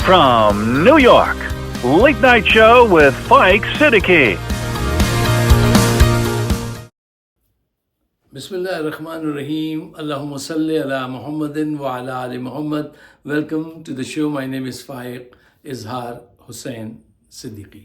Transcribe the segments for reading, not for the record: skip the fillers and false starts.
from New York, Late Night Show with Fike Siddiqui. Bismillahirrahmanirrahim. Allahumma salli ala Muhammadin wa ala ali Muhammad. Welcome to the show. My name is Faiq Izhar Hussain Siddiqui.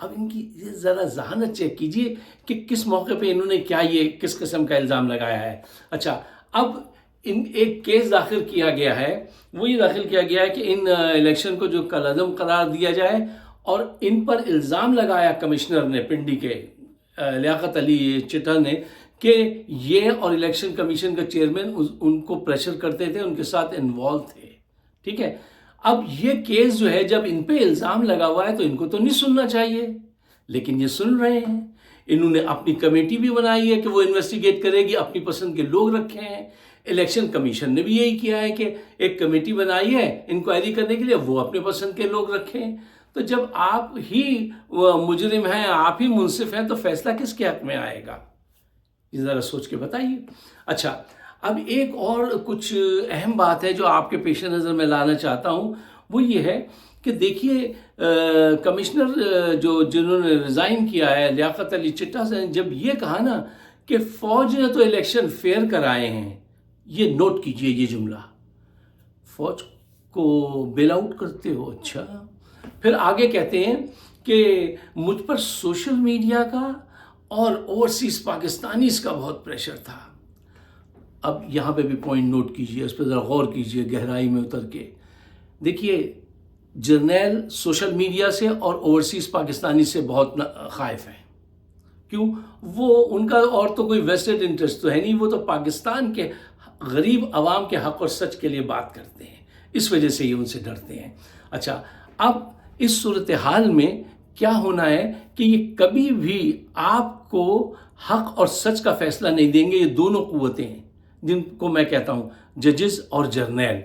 اب ان کی ذرا ذہانت check کیجئے کہ کس موقع پہ انہوں نے کیا یہ کس قسم کا الزام لگایا ہے. اچھا، اب ایک کیس داخل کیا گیا ہے، وہ یہ داخل کیا گیا ہے کہ ان الیکشن کو جو کالعدم قرار دیا جائے، اور ان پر الزام لگایا کمشنر نے پنڈی کے لیاقت علی چٹھا نے کہ یہ اور الیکشن کمیشن کا چیئرمین ان کو پریشر کرتے تھے، ان کے ساتھ انوالو تھے. ٹھیک ہے، اب یہ کیس جو ہے جب ان پہ الزام لگا ہوا ہے تو ان کو تو نہیں سننا چاہیے، لیکن یہ سن رہے ہیں. انہوں نے اپنی کمیٹی بھی بنائی ہے کہ وہ انویسٹیگیٹ کرے گی، اپنی پسند کے لوگ رکھے ہیں. الیکشن کمیشن نے بھی یہی کیا ہے کہ ایک کمیٹی بنائی ہے انکوائری کرنے کے لیے، وہ اپنے پسند کے لوگ رکھیں. تو جب آپ ہی مجرم ہیں، آپ ہی منصف ہیں، تو فیصلہ کس کے حق میں آئے گا؟ یہ ذرا سوچ کے بتائیے. اچھا، اب ایک اور کچھ اہم بات ہے جو آپ کے پیش نظر میں لانا چاہتا ہوں، وہ یہ ہے کہ دیکھیے کمشنر جنہوں نے ریزائن کیا ہے لیاقت علی چٹھا سے، جب یہ کہا نا کہ فوج نے تو الیکشن فیئر کرائے ہیں، یہ نوٹ کیجئے یہ جملہ، فوج کو بیل آؤٹ کرتے ہو. اچھا، پھر آگے کہتے ہیں کہ مجھ پر سوشل میڈیا کا اور اوورسیز پاکستانیز کا بہت پریشر تھا. اب یہاں پہ بھی پوائنٹ نوٹ کیجئے، اس پہ ذرا غور کیجئے گہرائی میں اتر کے. دیکھیے، جرنیل سوشل میڈیا سے اور اوورسیز پاکستانی سے بہت خائف ہیں. کیوں؟ وہ ان کا اور تو کوئی ویسٹڈ انٹرسٹ تو ہے نہیں، وہ تو پاکستان کے غریب عوام کے حق اور سچ کے لیے بات کرتے ہیں، اس وجہ سے یہ ان سے ڈرتے ہیں. اچھا، اب اس صورتحال میں کیا ہونا ہے کہ یہ کبھی بھی آپ کو حق اور سچ کا فیصلہ نہیں دیں گے. یہ دونوں قوتیں ہیں جن کو میں کہتا ہوں ججز اور جرنیل.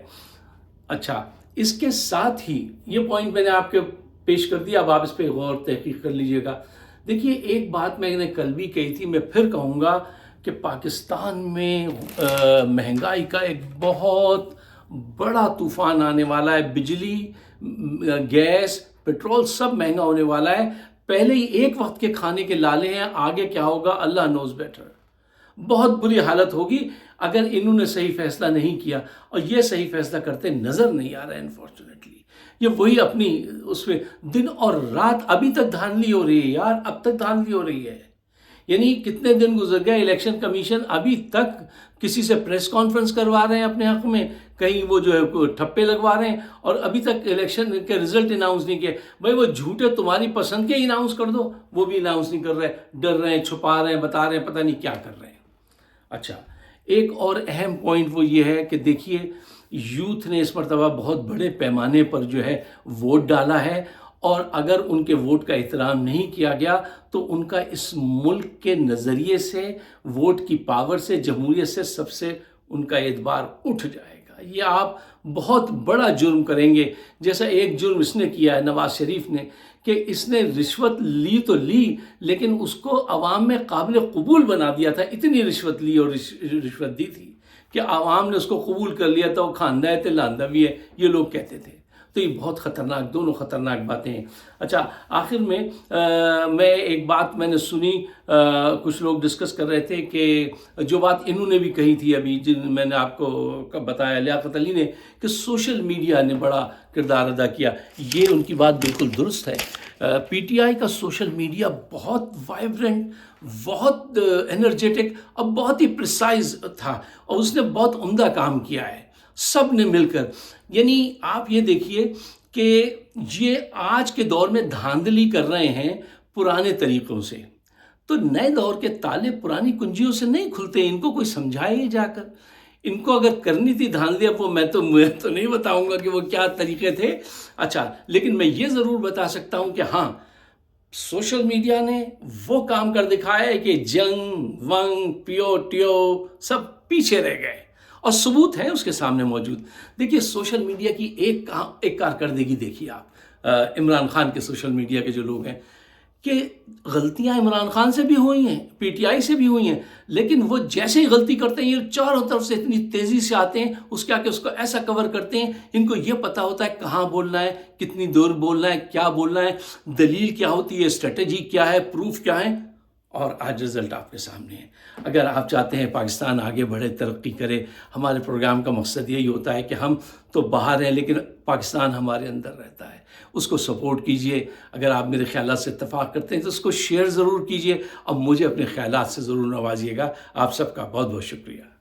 اچھا، اس کے ساتھ ہی یہ پوائنٹ میں نے آپ کے پیش کر دیا، اب آپ اس پہ غور تحقیق کر لیجئے گا. دیکھیے، ایک بات میں نے کل بھی کہی تھی، میں پھر کہوں گا کہ پاکستان میں مہنگائی کا ایک بہت بڑا طوفان آنے والا ہے. بجلی، گیس، پیٹرول سب مہنگا ہونے والا ہے. پہلے ہی ایک وقت کے کھانے کے لالے ہیں، آگے کیا ہوگا اللہ نوز بیٹر. بہت بری حالت ہوگی اگر انہوں نے صحیح فیصلہ نہیں کیا، اور یہ صحیح فیصلہ کرتے نظر نہیں آ رہا ہے. انفارچونیٹلی یہ وہی اپنی اس میں دن اور رات ابھی تک دھاندلی ہو رہی ہے یار، اب تک دھاندلی ہو رہی ہے. یعنی کتنے دن گزر گئے، الیکشن کمیشن ابھی تک کسی سے پریس کانفرنس کروا رہے ہیں اپنے حق میں، کہیں وہ جو ہے ٹھپے لگوا رہے ہیں، اور ابھی تک الیکشن کے رزلٹ اناؤنس نہیں کیے. بھائی وہ جھوٹے تمہاری پسند کے اناؤنس کر دو، وہ بھی اناؤنس نہیں کر رہے، ڈر رہے ہیں، چھپا رہے ہیں، بتا رہے ہیں، پتہ نہیں کیا کر رہے ہیں. اچھا، ایک اور اہم پوائنٹ وہ یہ ہے کہ دیکھیے، یوتھ نے اس مرتبہ بہت بڑے پیمانے پر جو ہے ووٹ ڈالا ہے، اور اگر ان کے ووٹ کا احترام نہیں کیا گیا تو ان کا اس ملک کے نظریے سے، ووٹ کی پاور سے، جمہوریت سے سب سے ان کا اعتبار اٹھ جائے گا. یہ آپ بہت بڑا جرم کریں گے، جیسا ایک جرم اس نے کیا ہے نواز شریف نے، کہ اس نے رشوت لی تو لی، لیکن اس کو عوام میں قابل قبول بنا دیا تھا. اتنی رشوت لی اور رشوت دی تھی کہ عوام نے اس کو قبول کر لیا تھا. وہ کھاندہ ہے تے لاندہ بھی ہے، یہ لوگ کہتے تھے. تو یہ بہت خطرناک، دونوں خطرناک باتیں ہیں. اچھا، آخر میں میں ایک بات میں نے سنی، کچھ لوگ ڈسکس کر رہے تھے کہ جو بات انہوں نے بھی کہی تھی ابھی، جن میں نے آپ کو بتایا لیاقت علی نے، کہ سوشل میڈیا نے بڑا کردار ادا کیا. یہ ان کی بات بالکل درست ہے. پی ٹی آئی کا سوشل میڈیا بہت وائبرنٹ، بہت انرجیٹک اور بہت ہی پریسائز تھا، اور اس نے بہت عمدہ کام کیا ہے سب نے مل کر. یعنی آپ یہ دیکھیے کہ یہ آج کے دور میں دھاندلی کر رہے ہیں پرانے طریقوں سے، تو نئے دور کے تالے پرانی کنجیوں سے نہیں کھلتے. ان کو کوئی سمجھائے جا کر، ان کو اگر کرنی تھی دھاندلی، اب وہ میں تو نہیں بتاؤں گا کہ وہ کیا طریقے تھے. اچھا، لیکن میں یہ ضرور بتا سکتا ہوں کہ ہاں، سوشل میڈیا نے وہ کام کر دکھایا ہے کہ جنگ ونگ پیو ٹیو سب پیچھے رہ گئے، اور ثبوت ہیں اس کے سامنے موجود. دیکھیے، سوشل میڈیا کی ایک کارکردگی دیکھیے آپ، عمران خان کے سوشل میڈیا کے جو لوگ ہیں، کہ غلطیاں عمران خان سے بھی ہوئی ہیں، پی ٹی آئی سے بھی ہوئی ہیں، لیکن وہ جیسے ہی غلطی کرتے ہیں یہ چاروں طرف سے اتنی تیزی سے آتے ہیں، اس کے آگے اس کو ایسا کور کرتے ہیں. ان کو یہ پتہ ہوتا ہے کہاں بولنا ہے، کتنی دور بولنا ہے، کیا بولنا ہے، دلیل کیا ہوتی ہے، اسٹریٹجی کیا ہے، پروف کیا ہے. اور آج رزلٹ آپ کے سامنے ہے۔ اگر آپ چاہتے ہیں پاکستان آگے بڑھے، ترقی کرے، ہمارے پروگرام کا مقصد یہی ہوتا ہے کہ ہم تو باہر ہیں لیکن پاکستان ہمارے اندر رہتا ہے، اس کو سپورٹ کیجئے۔ اگر آپ میرے خیالات سے اتفاق کرتے ہیں تو اس کو شیئر ضرور کیجئے اور مجھے اپنے خیالات سے ضرور نوازیے گا۔ آپ سب کا بہت بہت شکریہ۔